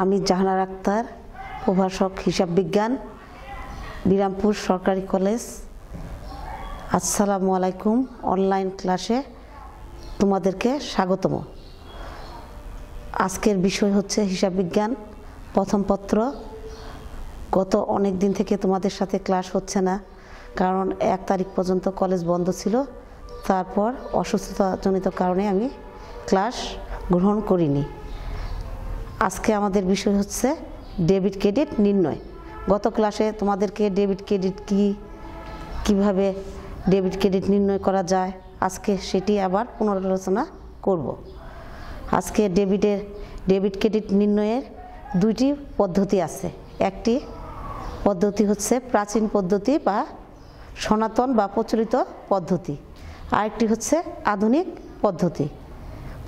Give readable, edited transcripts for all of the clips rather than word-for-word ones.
আমি জাহানারা আক্তার, প্রভাষক হিসাব বিজ্ঞান, বিরামপুর সরকারি কলেজ। আসসালামু আলাইকুম। অনলাইন ক্লাসে তোমাদেরকে স্বাগতম। আজকের বিষয় হচ্ছে হিসাব বিজ্ঞান প্রথম পত্র। গত অনেক দিন থেকে তোমাদের সাথে ক্লাস হচ্ছে না, কারণ 1 তারিখ পর্যন্ত কলেজ বন্ধ ছিল। তারপর অসুস্থতাজনিত কারণে আমি ক্লাস গ্রহণ করিনি। আজকে আমাদের বিষয় হচ্ছে ডেবিট ক্রেডিট নির্ণয়। গত ক্লাসে তোমাদেরকে ডেবিট ক্রেডিট কিভাবে ডেবিট ক্রেডিট নির্ণয় করা যায়, আজকে সেটি আবার পুনরালোচনা করব। আজকে ডেবিট ক্রেডিট নির্ণয়ের 2টি পদ্ধতি আছে। একটি পদ্ধতি হচ্ছে প্রাচীন পদ্ধতি বা সনাতন বা প্রচলিত পদ্ধতি, আরেকটি হচ্ছে আধুনিক পদ্ধতি।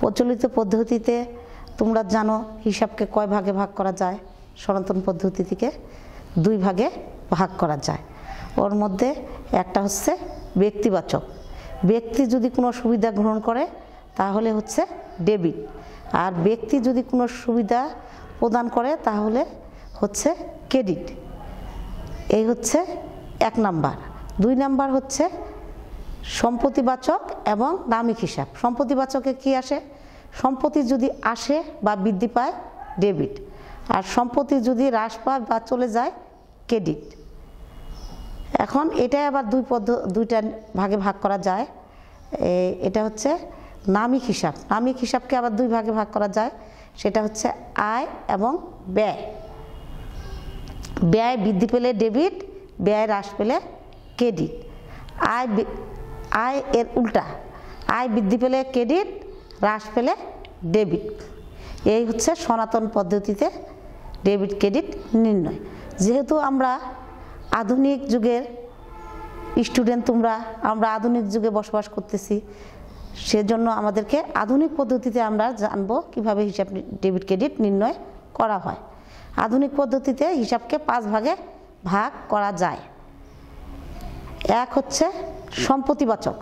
প্রচলিত পদ্ধতিতে তোমরা জানো হিসাবকে কয় ভাগে ভাগ করা যায়। সনাতন পদ্ধতি থেকে 2 ভাগে ভাগ করা যায়। ওর মধ্যে একটা হচ্ছে ব্যক্তিবাচক। ব্যক্তি যদি কোনো সুবিধা গ্রহণ করে তাহলে হচ্ছে ডেবিট, আর ব্যক্তি যদি কোনো সুবিধা প্রদান করে তাহলে হচ্ছে ক্রেডিট। এই হচ্ছে 1 নাম্বার। 2 নাম্বার হচ্ছে সম্পত্তিবাচক এবং নামিক হিসাব। সম্পত্তিবাচকে কি আসে? সম্পত্তি যদি আসে বা বৃদ্ধি পায় ডেবিট, আর সম্পত্তি যদি হ্রাস পায় বা চলে যায় ক্রেডিট। এখন এটাই আবার 2টা ভাগে ভাগ করা যায়। এটা হচ্ছে নামিক হিসাব। নামিক হিসাবকে আবার 2 ভাগে ভাগ করা যায়। সেটা হচ্ছে আয় এবং ব্যয়। ব্যয় বৃদ্ধি পেলে ডেবিট, ব্যয় হ্রাস পেলে ক্রেডিট। আয় এর উল্টা, আয় বৃদ্ধি পেলে ক্রেডিট, হ্রাস পেলে ডেবিট। এই হচ্ছে সনাতন পদ্ধতিতে ডেবিট ক্রেডিট নির্ণয়। যেহেতু আমরা আধুনিক যুগের স্টুডেন্ট, আমরা আধুনিক যুগে বসবাস করতেছি, সেজন্য আমাদেরকে আধুনিক পদ্ধতিতে আমরা জানবো কিভাবে হিসাব ডেবিট ক্রেডিট নির্ণয় করা হয়। আধুনিক পদ্ধতিতে হিসাবকে 5 ভাগে ভাগ করা যায়। এক হচ্ছে সম্পত্তিবাচক।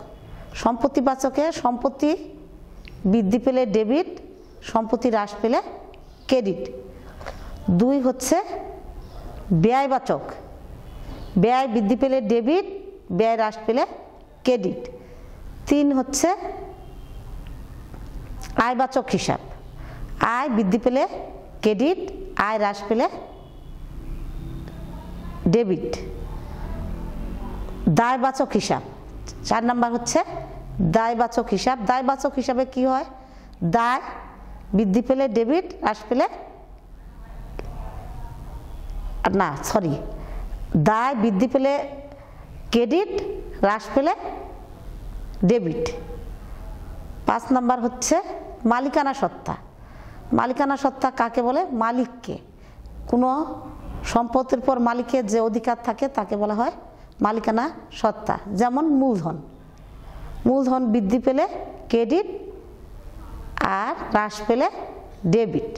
সম্পত্তিবাচকে সম্পত্তি বৃদ্ধি পেলে ডেবিট, সম্পত্তি হ্রাস পেলে ক্রেডিট। 2 হচ্ছে ব্যয়বাচক। ব্যয় বৃদ্ধি পেলে ডেবিট, ব্যয় হ্রাস পেলে ক্রেডিট। 3 হচ্ছে আয়বাচক হিসাব। আয় বৃদ্ধি পেলে ক্রেডিট, আয় হ্রাস পেলে ডেবিট। দায়বাচক হিসাব। 4 নাম্বার হচ্ছে দায়বাচক হিসাব। দায়বাচক হিসাবে কি হয়? দায় বৃদ্ধি পেলে ডেবিট, হ্রাস পেলে দায় বৃদ্ধি পেলে ক্রেডিট, হ্রাস পেলে ডেবিট। 5 নাম্বার হচ্ছে মালিকানা সত্তা। মালিকানা সত্তা কাকে বলে? মালিককে, কোনো সম্পত্তির পর মালিকের যে অধিকার থাকে তাকে বলা হয় মালিকানা সত্তা। যেমন মূলধন। মূলধন বৃদ্ধি পেলে ক্রেডিট আর হ্রাস পেলে ডেবিট।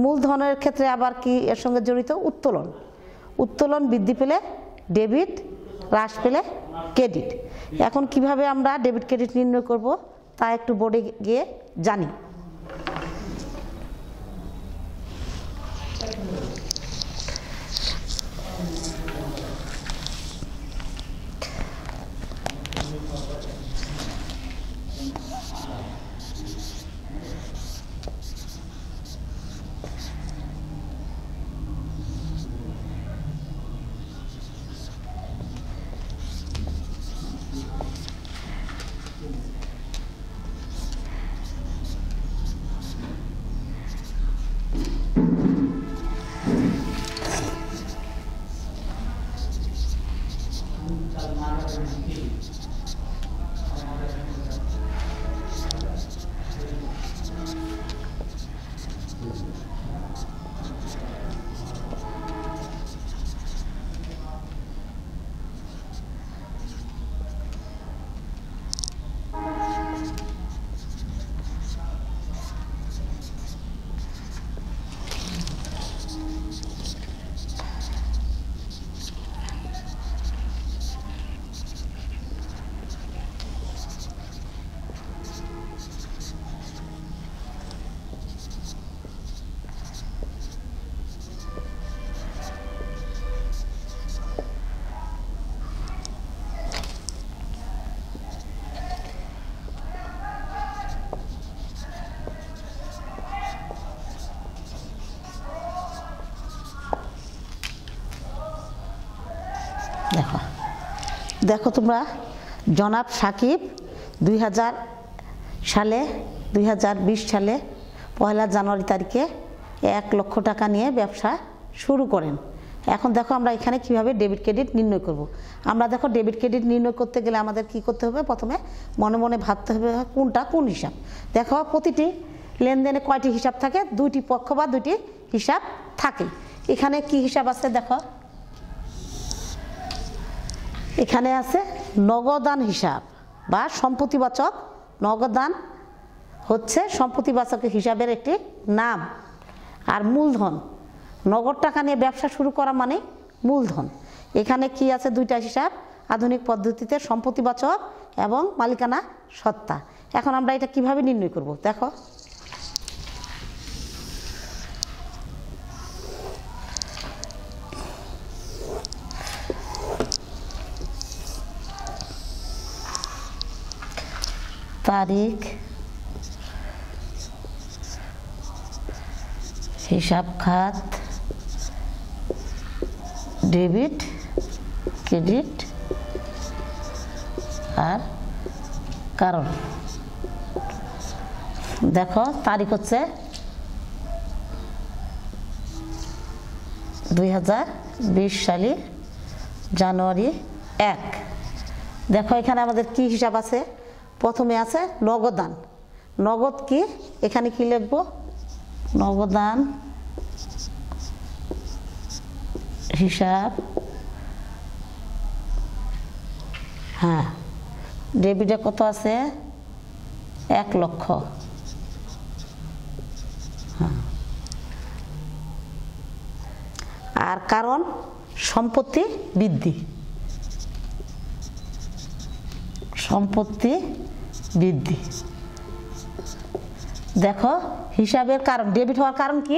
মূলধনের ক্ষেত্রে আবার কি এর সঙ্গে জড়িত? উত্তোলন। উত্তোলন বৃদ্ধি পেলে ডেবিট, হ্রাস পেলে ক্রেডিট। এখন কিভাবে আমরা ডেবিট ক্রেডিট নির্ণয় করব তা একটু বোর্ডে গিয়ে জানি। দেখো দেখো তোমরা, জনাব সাকিব 2000 সালে 2020 সালে 1 জানুয়ারি তারিখে 1 লক্ষ টাকা নিয়ে ব্যবসা শুরু করেন। এখন দেখো আমরা এখানে কিভাবে ডেবিট ক্রেডিট নির্ণয় করব। আমরা দেখো ডেবিট ক্রেডিট নির্ণয় করতে গেলে আমাদের কি করতে হবে, প্রথমে মনে মনে ভাবতে হবে কোনটা কোন হিসাব। দেখো প্রতিটি লেনদেনে কয়টি হিসাব থাকে, 2টি পক্ষ বা 2টি হিসাব থাকে। এখানে কি হিসাব আছে দেখো, এখানে আছে নগদান হিসাব বা সম্পত্তিবাচক। নগদান হচ্ছে সম্পত্তিবাচক হিসাবের একটি নাম। আর মূলধন, নগদ টাকা নিয়ে ব্যবসা শুরু করা মানে মূলধন। এখানে কি আছে, 2টা হিসাব, আধুনিক পদ্ধতিতে সম্পত্তিবাচক এবং মালিকানা সত্তা। এখন আমরা এটা কিভাবে নির্ণয় করব দেখো, তারিখ, হিসাব খাত, ডেবিট ক্রেডিট আর কারণ। দেখো তারিখ হচ্ছে 2020 সালের জানুয়ারি 1। দেখো এখানে আমাদের কি হিসাব আছে, প্রথমে আছে নগদান। নগদ কি, এখানে কি লিখবো, নগদান হিসাব। হ্যাঁ, ডেবিটে কত আছে, 1 লক্ষ। হ্যাঁ, আর কারণ সম্পত্তি বৃদ্ধি, সম্পত্তি বৃদ্ধি। দেখো হিসাবের কারণ, ডেবিট হওয়ার কারণ কি,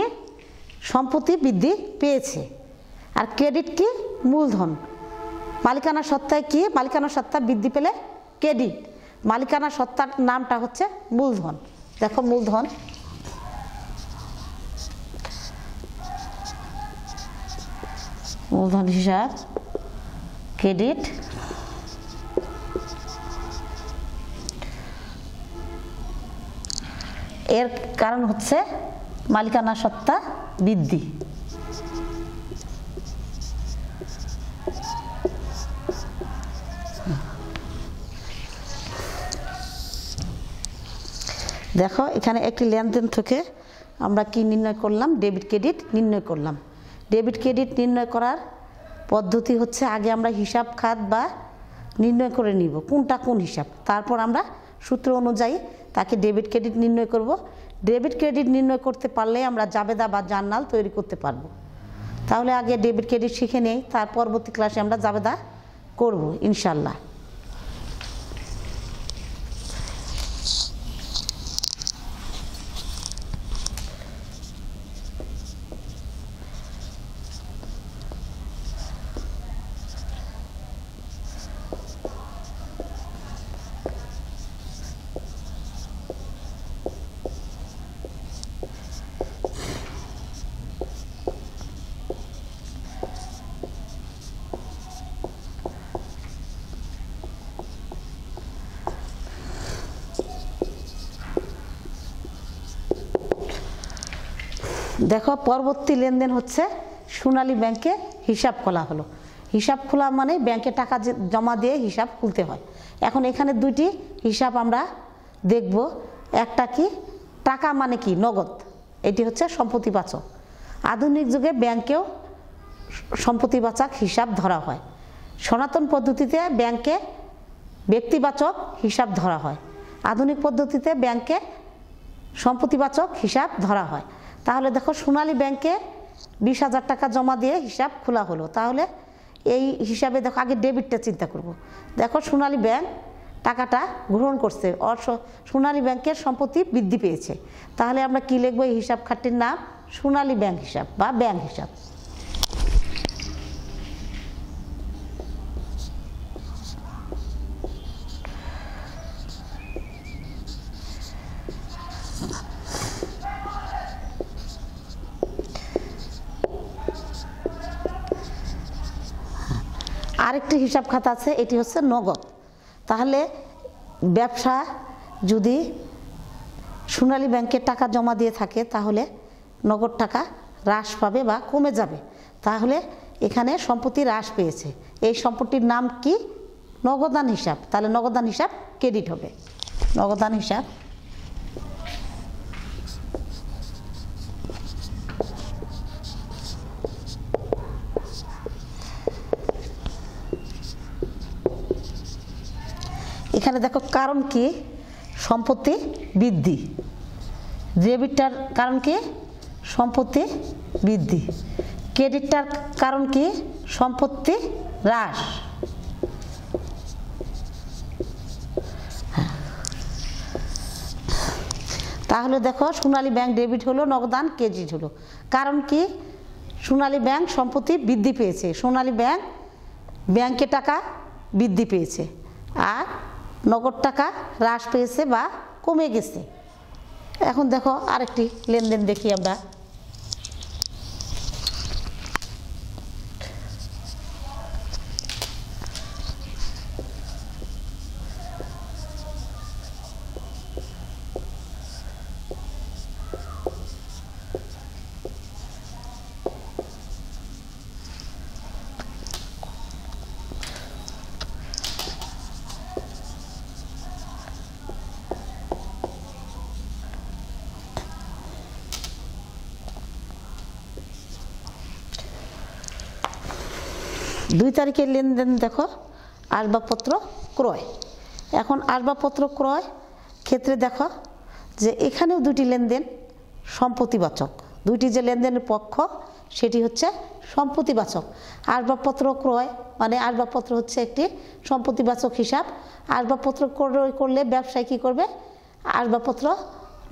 সম্পত্তি বৃদ্ধি পেয়েছে। আর ক্রেডিট কি, মূলধন। মালিকানা সত্তায় কি, মালিকানা সত্তা বৃদ্ধি পেলে ক্রেডিট। মালিকানা সত্তার নামটা হচ্ছে মূলধন। দেখো মূলধন, মূলধন হিসাব, ক্রেডিট, এর কারণ হচ্ছে মালিকানা সত্তা বৃদ্ধি। দেখো এখানে একটি লেনদেন থেকে আমরা কি নির্ণয় করলাম, ডেবিট ক্রেডিট নির্ণয় করলাম। ডেবিট ক্রেডিট নির্ণয় করার পদ্ধতি হচ্ছে, আগে আমরা হিসাব খাত বা নির্ণয় করে নিব কোনটা কোন হিসাব, তারপর আমরা সূত্র অনুযায়ী তাকে ডেবিট ক্রেডিট নির্ণয় করব। ডেবিট ক্রেডিট নির্ণয় করতে পারলে আমরা জাবেদা বা জার্নাল তৈরি করতে পারবো। তাহলে আগে ডেবিট ক্রেডিট শিখে নেই, তার পরবর্তী ক্লাসে আমরা জাবেদা করব ইনশাল্লাহ। দেখো পরবর্তী লেনদেন হচ্ছে সোনালী ব্যাংকে হিসাব খোলা হলো। হিসাব খোলা মানে ব্যাংকে টাকা জমা দিয়ে হিসাব খুলতে হয়। এখন এখানে 2টি হিসাব আমরা দেখব। একটা কি, টাকা মানে কি, নগদ, এটি হচ্ছে সম্পত্তিবাচক। আধুনিক যুগে ব্যাংকেও সম্পত্তিবাচক হিসাব ধরা হয়। সনাতন পদ্ধতিতে ব্যাংকে ব্যক্তিবাচক হিসাব ধরা হয়। আধুনিক পদ্ধতিতে ব্যাংকে সম্পত্তিবাচক হিসাব ধরা হয়। তাহলে দেখো সোনালী ব্যাংকে 20,000 টাকা জমা দিয়ে হিসাব খোলা হলো। তাহলে এই হিসাবে দেখো আগে ডেবিটটা চিন্তা করব। দেখো সোনালী ব্যাংক টাকাটা গ্রহণ করছে, সোনালী ব্যাংকের সম্পত্তি বৃদ্ধি পেয়েছে। তাহলে আমরা কি লিখব, এই হিসাব খাতটির নাম সোনালী ব্যাংক হিসাব বা ব্যাংক হিসাব। আরেকটি হিসাব খাতা আছে, এটি হচ্ছে নগদ। তাহলে ব্যবসা যদি সোনালী ব্যাংকে টাকা জমা দিয়ে থাকে তাহলে নগদ টাকা হ্রাস পাবে বা কমে যাবে। তাহলে এখানে সম্পত্তি হ্রাস পেয়েছে, এই সম্পত্তির নাম কি? নগদান হিসাব। তাহলে নগদান হিসাব ক্রেডিট হবে। নগদান হিসাব এখানে দেখো কারণ কি? সম্পত্তি বৃদ্ধি। ডেবিটটার কারণ কি? সম্পত্তি বৃদ্ধি। ক্রেডিটটার কারণ কি? সম্পত্তি হ্রাস। তাহলে দেখো সোনালী ব্যাংক ডেবিট হলো, নগদান ক্রেডিট হলো। কারণ কি? সোনালী ব্যাংক সম্পত্তি বৃদ্ধি পেয়েছে, সোনালী ব্যাংক ব্যাংকে টাকা বৃদ্ধি পেয়েছে, আর নগদ টাকা হ্রাস পেয়েছে বা কমে গেছে। এখন দেখো আরেকটি লেনদেন দেখি আমরা। দুই তারিখের লেনদেন দেখো, আসবাবপত্র ক্রয়। এখন আসবাবপত্র ক্রয় ক্ষেত্রে দেখো যে এখানেও দুটি লেনদেন সম্পত্তিবাচক। দুইটি যে লেনদেনের পক্ষ সেটি হচ্ছে সম্পত্তিবাচক। আসবাবপত্র ক্রয় মানে আসবাবপত্র হচ্ছে একটি সম্পত্তিবাচক হিসাব। আসবাবপত্র ক্রয় করলে ব্যবসায় কী করবে? আসবাবপত্র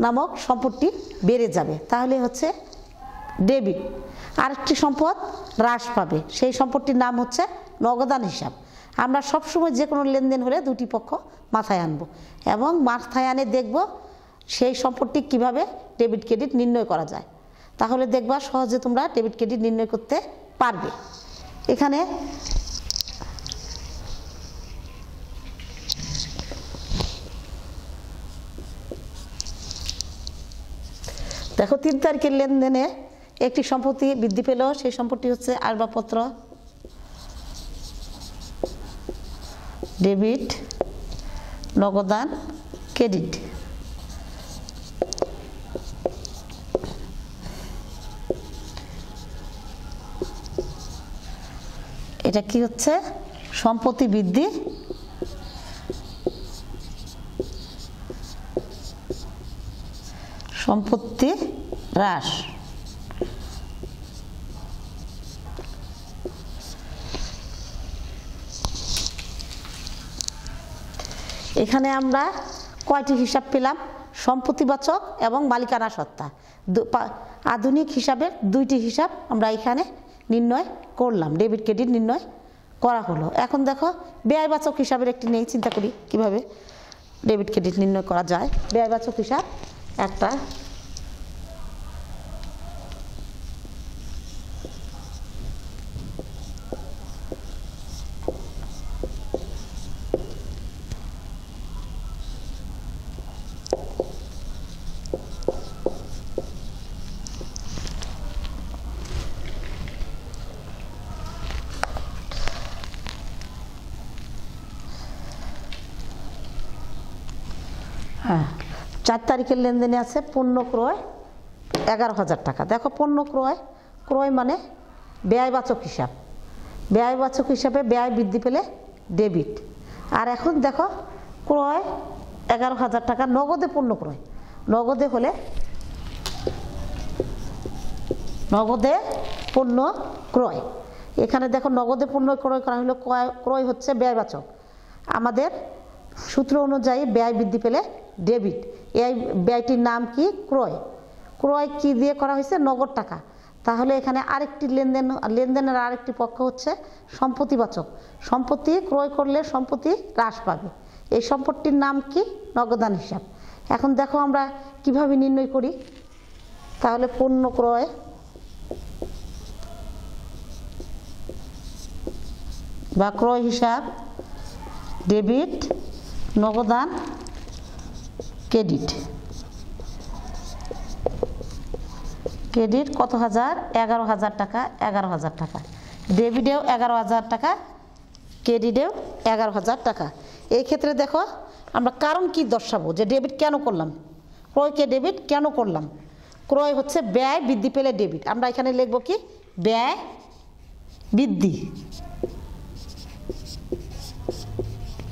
নামক সম্পত্তি বেড়ে যাবে, তাহলে হচ্ছে ডেবিট। আরেকটি সম্পদ হ্রাস পাবে, সেই সম্পত্তির নাম হচ্ছে নগদান হিসাব। আমরা সবসময় যে কোনো লেনদেন হলে দুটি পক্ষ মাথায় আনব এবং মাথায় আনে দেখব সেই সম্পত্তি কিভাবে ডেবিট ক্রেডিট নির্ণয় করা যায়। তাহলে দেখবা সহজে তোমরা ডেবিট ক্রেডিট নির্ণয় করতে পারবে। এখানে দেখো 3 তারিখের লেনদেনে একটি সম্পত্তি বৃদ্ধি পেল, সেই সম্পত্তি হচ্ছে আসবাবপত্র ডেবিট, নগদান ক্রেডিট। এটা কি হচ্ছে? সম্পত্তি বৃদ্ধি, সম্পত্তি হ্রাস। এখানে আমরা কয়টি হিসাব পেলাম? সম্পত্তিবাচক এবং মালিকানা সত্তা। আধুনিক হিসাবের দুইটি হিসাব আমরা এখানে নির্ণয় করলাম, ডেবিট ক্রেডিট নির্ণয় করা হলো। এখন দেখো ব্যয়বাচক হিসাবের একটি নেই, চিন্তা করি কিভাবে ডেবিট ক্রেডিট নির্ণয় করা যায়। ব্যয়বাচক হিসাব একটা হ্যাঁ 4 তারিখের লেনদেনে আছে পণ্য ক্রয় 11,000 টাকা। দেখো পণ্য ক্রয় মানে ব্যয়বাচক হিসাব। ব্যয়বাচক হিসাবে ব্যয় বৃদ্ধি পেলে ডেবিট। আর এখন দেখো ক্রয় 11,000 টাকা, নগদে পণ্য ক্রয়। নগদে হলে নগদে পণ্য ক্রয়। এখানে দেখো নগদে পণ্য ক্রয় করা হলো, ক্রয় হচ্ছে ব্যয়বাচক। আমাদের সূত্র অনুযায়ী ব্যয় বৃদ্ধি পেলে ডেবিট। এই ব্যয়টির নাম কি? ক্রয়। ক্রয় কি দিয়ে করা হয়েছে? নগদ টাকা। তাহলে এখানে আরেকটি লেনদেনের আরেকটি পক্ষ হচ্ছে সম্পত্তিবাচক। সম্পত্তি ক্রয় করলে সম্পত্তি হ্রাস পাবে, এই সম্পত্তির নাম কি? নগদান হিসাব। এখন দেখো আমরা কিভাবে নির্ণয় করি। তাহলে পণ্য ক্রয় বা ক্রয় হিসাব ডেবিট, নগদান ক্রেডিট। ক্রেডিট কত হাজার? 11,000 টাকা। 11,000 টাকা ডেবিটেও 11,000 টাকা, ক্রেডিটেও 11,000 টাকা। এই ক্ষেত্রে দেখো আমরা কারণ কি দর্শাবো যে ডেবিট কেন করলাম, ক্রয়কে ডেবিট কেন করলাম। ক্রয় হচ্ছে ব্যয় বৃদ্ধি পেলে ডেবিট, আমরা এখানে লিখব কি ব্যয় বৃদ্ধি।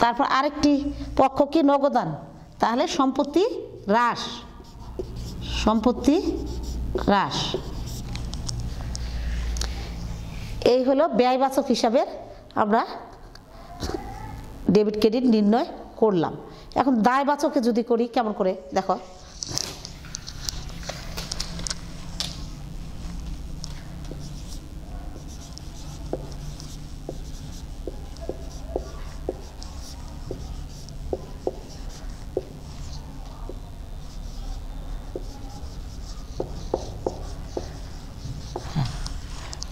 তারপর আরেকটি পক্ষ কি নগদান, তাহলে সম্পত্তি হ্রাস, সম্পত্তি হ্রাস। এই হলো ব্যয়বাচক হিসাবে আমরা ডেবিট ক্রেডিট নির্ণয় করলাম। এখন দায়বাচকে যদি করি কেমন করে দেখো,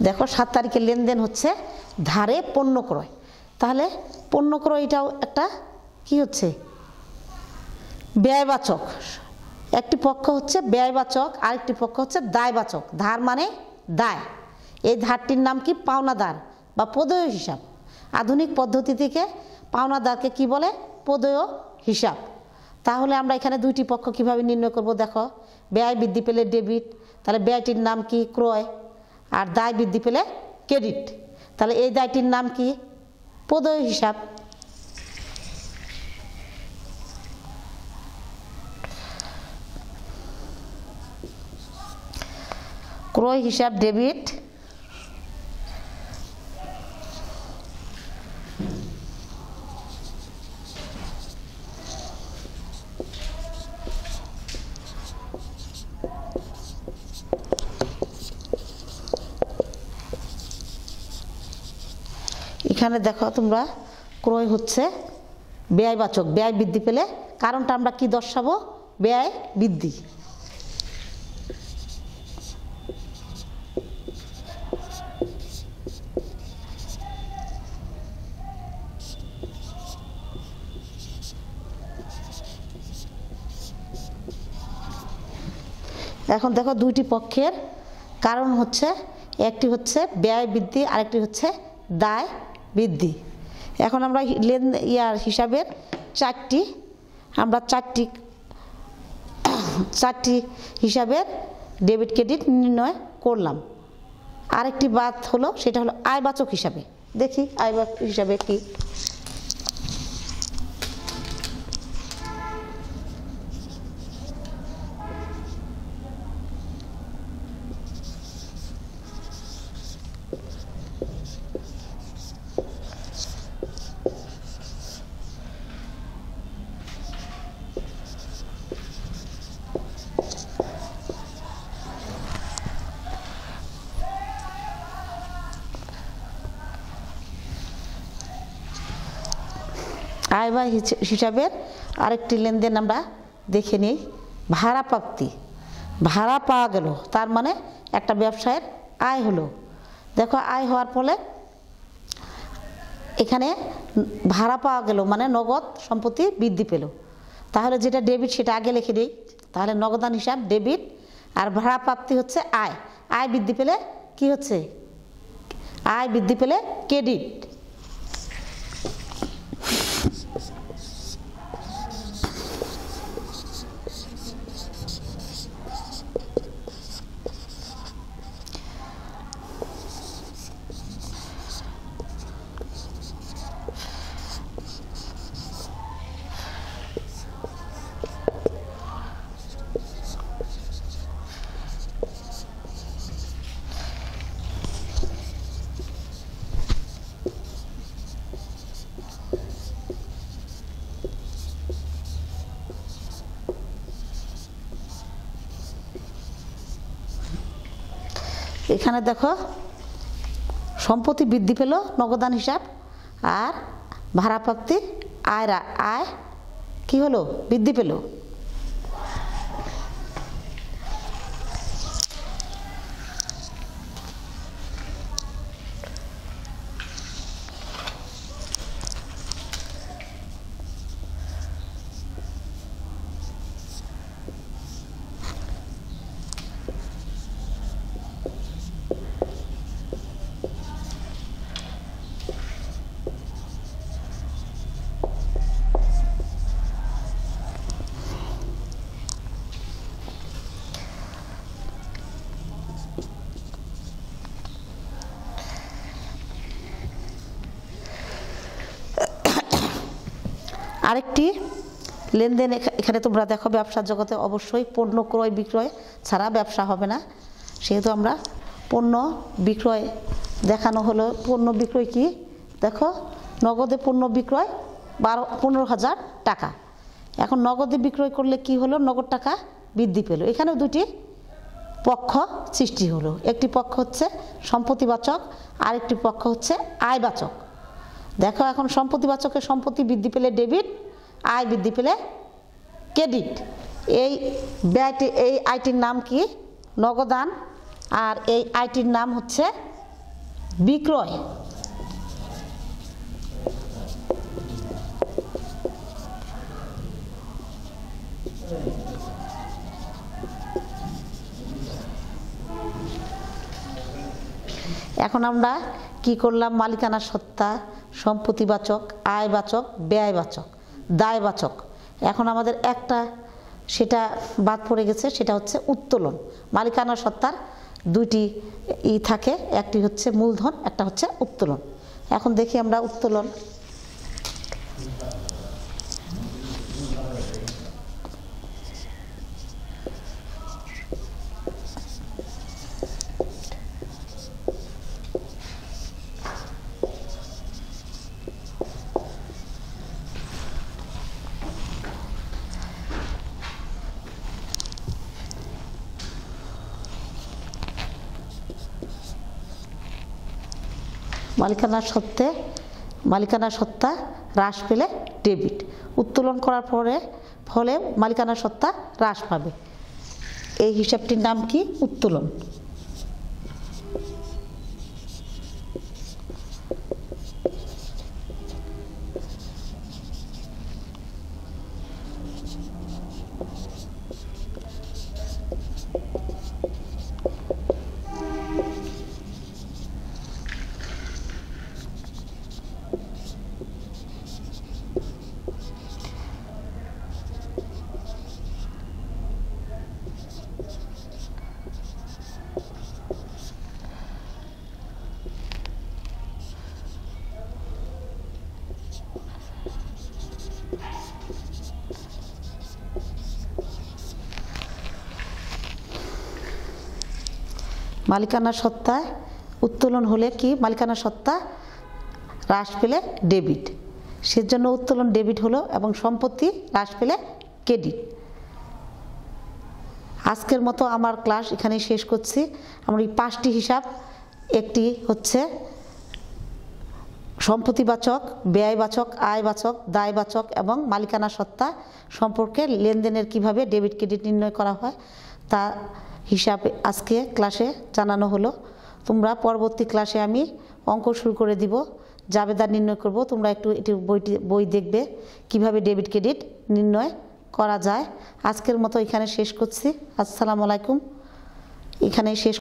দেখো 7 তারিখের লেনদেন হচ্ছে ধারে পণ্য ক্রয়, তাহলে পণ্য ক্রয় এটাও একটা কি হচ্ছে ব্যয়বাচক। একটি পক্ষ হচ্ছে ব্যয়বাচক, আরেকটি পক্ষ হচ্ছে দায়বাচক। ধার মানে দায়, এই ধারটির নাম কি পাওনাদার বা প্রদেয় হিসাব। আধুনিক পদ্ধতি থেকে পাওনাদারকে কি বলে? প্রদেয় হিসাব। তাহলে আমরা এখানে দুইটি পক্ষ কিভাবে নির্ণয় করব দেখো, ব্যয় বৃদ্ধি পেলে ডেবিট, তাহলে ব্যয়টির নাম কি ক্রয়, আর দায় বৃদ্ধি পেলে ক্রেডিট, তাহলে এই দায়টির নাম কি প্রদেয় হিসাব। ক্রয় হিসাব ডেবিট, এখানে দেখো তোমরা ক্রয় হচ্ছে ব্যয়বাচক, ব্যয় বৃদ্ধি পেলে কারণটা আমরা কি দর্শাবো? ব্যয় বৃদ্ধি। এখন দেখো দুইটি পক্ষের কারণ হচ্ছে, একটি হচ্ছে ব্যয় বৃদ্ধি, আরেকটি হচ্ছে দায় বৃদ্ধি। এখন আমরা হিসাবের চারটি হিসাবের ডেবিট ক্রেডিট নির্ণয় করলাম। আরেকটি বাদ হলো, সেটা হলো আয়বাচক হিসাবে। দেখি আয়বাচক হিসাবে কি। আয় ব্যয় হিসাবের আরেকটি লেনদেন আমরা দেখে নিই, ভাড়া প্রাপ্তি। ভাড়া পাওয়া গেল, তার মানে একটা ব্যবসায়ের আয় হলো। দেখো আয় হওয়ার ফলে এখানে ভাড়া পাওয়া গেল মানে নগদ সম্পত্তি বৃদ্ধি পেল। তাহলে যেটা ডেবিট সেটা আগে লিখে দিই, তাহলে নগদান হিসাব ডেবিট, আর ভাড়া প্রাপ্তি হচ্ছে আয়। আয় বৃদ্ধি পেলে কি হচ্ছে? আয় বৃদ্ধি পেলে ক্রেডিট। এখানে দেখো সম্পত্তি বৃদ্ধি পেল নগদান হিসাব, আর ভাড়া প্রাপ্তির আয় কি হলো? বৃদ্ধি পেল। আরেকটি লেনদেন এখানে তোমরা দেখো, ব্যবসার জগতে অবশ্যই পণ্য ক্রয় বিক্রয় ছাড়া ব্যবসা হবে না, সেহেতু আমরা পণ্য বিক্রয় দেখানো হলো। পণ্য বিক্রয় কি দেখো, নগদে পণ্য বিক্রয় 15,000 টাকা। এখন নগদে বিক্রয় করলে কি হলো, নগদ টাকা বৃদ্ধি পেল। এখানেও দুটি পক্ষ সৃষ্টি হলো, একটি পক্ষ হচ্ছে সম্পত্তিবাচক, আরেকটি পক্ষ হচ্ছে আয়বাচক। দেখো এখন সম্পত্তিবাচকের সম্পত্তি বৃদ্ধি পেলে ডেবিট, আয় বৃদ্ধি পেলে ক্রেডিট। এই ব্যয়টি, এই আয়টির নাম কি, নগদান, আর এই আয়টির নাম হচ্ছে বিক্রয়। এখন আমরা কি করলাম, মালিকানা সত্তা, সম্পত্তিবাচক, আয়বাচক, ব্যয়বাচক, দায়বাচক। এখন আমাদের একটা সেটা বাদ পড়ে গেছে, সেটা হচ্ছে উত্তোলন। মালিকানা সত্তার দুইটি থাকে, একটি হচ্ছে মূলধন, একটা হচ্ছে উত্তোলন। এখন দেখি আমরা উত্তোলন। মালিকানা সত্তা হ্রাস পেলে ডেবিট, উত্তোলন করার ফলে মালিকানা সত্তা হ্রাস পাবে। এই হিসাবটির নাম কি, উত্তোলন। মালিকানা সত্তা উত্তোলন হলে কি, মালিকানা সত্তা হ্রাস পেলে ডেবিট, সেজন্য উত্তোলন ডেবিট হলো, এবং সম্পত্তি হ্রাস পেলে ক্রেডিট। আজকের মতো আমার ক্লাস এখানেই শেষ করছি। আমরা এই 5টি হিসাব, একটি হচ্ছে সম্পত্তিবাচক, ব্যয়বাচক, আয়বাচক, দায়বাচক এবং মালিকানা সত্তা সম্পর্কে লেনদেনের কিভাবে ডেবিট ক্রেডিট নির্ণয় করা হয় তা হিসাবে আজকে ক্লাসে জানানো হলো। তোমরা পরবর্তী ক্লাসে আমি অঙ্ক শুরু করে দিব, জাবেদা নির্ণয় করব। তোমরা একটু এটি বই দেখবে কিভাবে ডেবিট ক্রেডিট নির্ণয় করা যায়। আজকের মতো এখানে শেষ করছি। আসসালামু আলাইকুম। এখানেই শেষ।